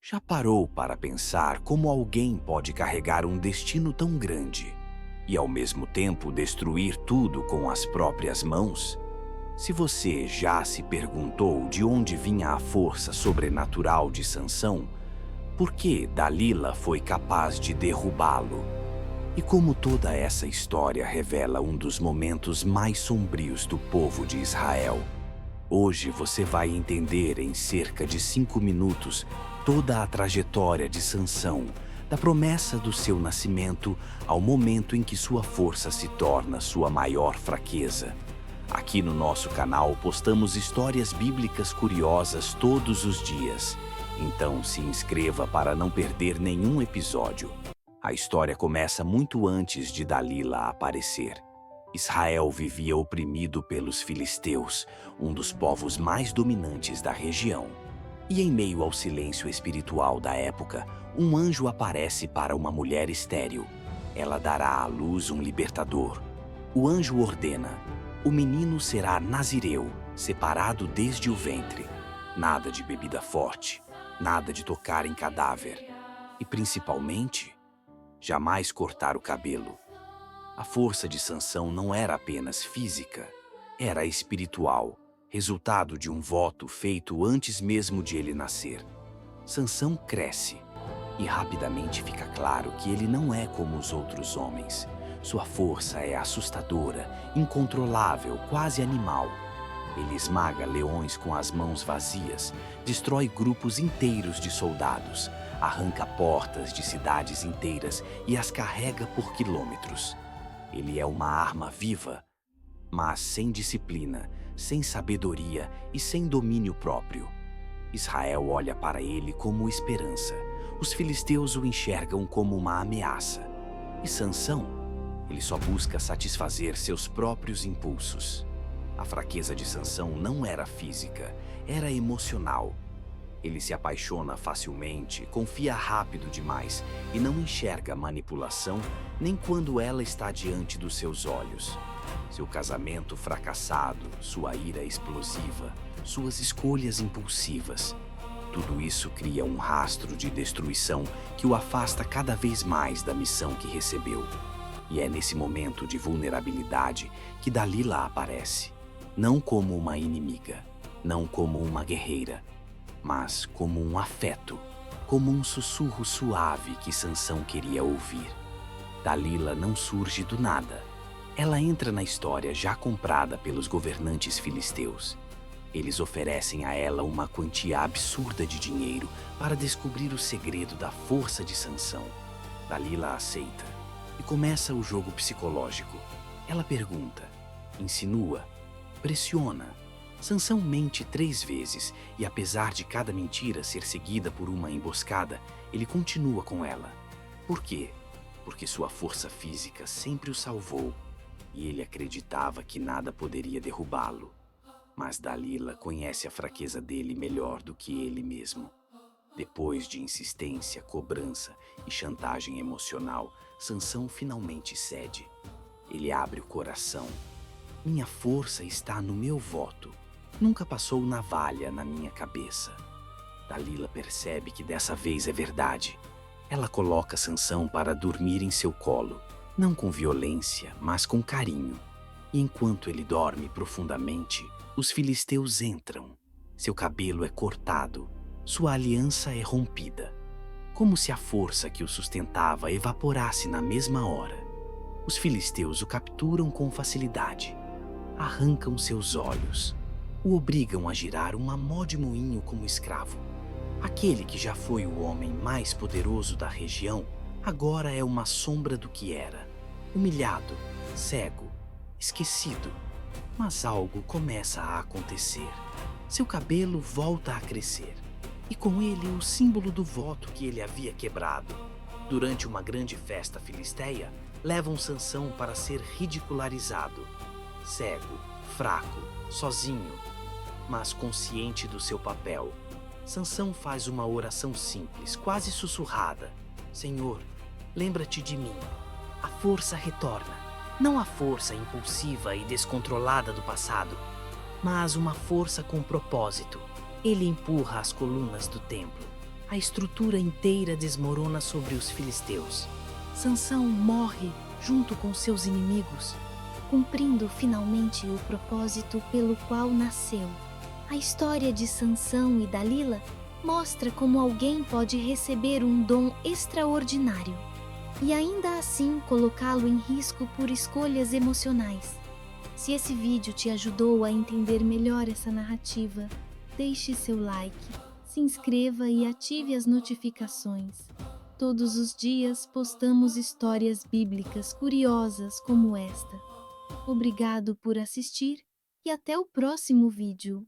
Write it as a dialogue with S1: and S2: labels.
S1: Já parou para pensar como alguém pode carregar um destino tão grande e, ao mesmo tempo, destruir tudo com as próprias mãos? Se você já se perguntou de onde vinha a força sobrenatural de Sansão, por que Dalila foi capaz de derrubá-lo? E como toda essa história revela um dos momentos mais sombrios do povo de Israel. Hoje você vai entender em cerca de 5 minutos toda a trajetória de Sansão, da promessa do seu nascimento ao momento em que sua força se torna sua maior fraqueza. Aqui no nosso canal postamos histórias bíblicas curiosas todos os dias. Então se inscreva para não perder nenhum episódio. A história começa muito antes de Dalila aparecer. Israel vivia oprimido pelos filisteus, um dos povos mais dominantes da região. E em meio ao silêncio espiritual da época, um anjo aparece para uma mulher estéril. Ela dará à luz um libertador. O anjo ordena: o menino será nazireu, separado desde o ventre. Nada de bebida forte, nada de tocar em cadáver. E principalmente, jamais cortar o cabelo. A força de Sansão não era apenas física, era espiritual, resultado de um voto feito antes mesmo de ele nascer. Sansão cresce e rapidamente fica claro que ele não é como os outros homens. Sua força é assustadora, incontrolável, quase animal. Ele esmaga leões com as mãos vazias, destrói grupos inteiros de soldados, arranca portas de cidades inteiras e as carrega por quilômetros. Ele é uma arma viva, mas sem disciplina, sem sabedoria e sem domínio próprio. Israel olha para ele como esperança. Os filisteus o enxergam como uma ameaça. E Sansão, ele só busca satisfazer seus próprios impulsos. A fraqueza de Sansão não era física, era emocional. Ele se apaixona facilmente, confia rápido demais e não enxerga manipulação nem quando ela está diante dos seus olhos. Seu casamento fracassado, sua ira explosiva, suas escolhas impulsivas. Tudo isso cria um rastro de destruição que o afasta cada vez mais da missão que recebeu. E é nesse momento de vulnerabilidade que Dalila aparece. Não como uma inimiga, não como uma guerreira, mas como um afeto, como um sussurro suave que Sansão queria ouvir. Dalila não surge do nada. Ela entra na história já comprada pelos governantes filisteus. Eles oferecem a ela uma quantia absurda de dinheiro para descobrir o segredo da força de Sansão. Dalila aceita e começa o jogo psicológico. Ela pergunta, insinua, pressiona. Sansão mente 3 vezes e, apesar de cada mentira ser seguida por uma emboscada, ele continua com ela. Por quê? Porque sua força física sempre o salvou e ele acreditava que nada poderia derrubá-lo. Mas Dalila conhece a fraqueza dele melhor do que ele mesmo. Depois de insistência, cobrança e chantagem emocional, Sansão finalmente cede. Ele abre o coração. Minha força está no meu voto. Nunca passou navalha na minha cabeça. Dalila percebe que dessa vez é verdade. Ela coloca Sansão para dormir em seu colo, não com violência, mas com carinho. E enquanto ele dorme profundamente, os filisteus entram. Seu cabelo é cortado, sua aliança é rompida, como se a força que o sustentava evaporasse na mesma hora. Os filisteus o capturam com facilidade, arrancam seus olhos, o obrigam a girar uma mó de moinho como escravo. Aquele que já foi o homem mais poderoso da região, agora é uma sombra do que era. Humilhado, cego, esquecido. Mas algo começa a acontecer. Seu cabelo volta a crescer. E com ele o símbolo do voto que ele havia quebrado. Durante uma grande festa filisteia, levam Sansão para ser ridicularizado. Cego, fraco, sozinho, mas consciente do seu papel. Sansão faz uma oração simples, quase sussurrada. Senhor, lembra-te de mim. A força retorna. Não a força impulsiva e descontrolada do passado, mas uma força com propósito. Ele empurra as colunas do templo.
S2: A estrutura inteira desmorona sobre os filisteus. Sansão morre junto com seus inimigos,
S3: cumprindo finalmente o propósito pelo qual nasceu. A história de Sansão e Dalila mostra como alguém pode receber um dom extraordinário e ainda assim colocá-lo em risco por escolhas emocionais. Se esse vídeo te ajudou a entender melhor essa narrativa, deixe seu like, se inscreva e ative as notificações. Todos os dias postamos histórias bíblicas curiosas como esta. Obrigado por assistir e até o próximo vídeo.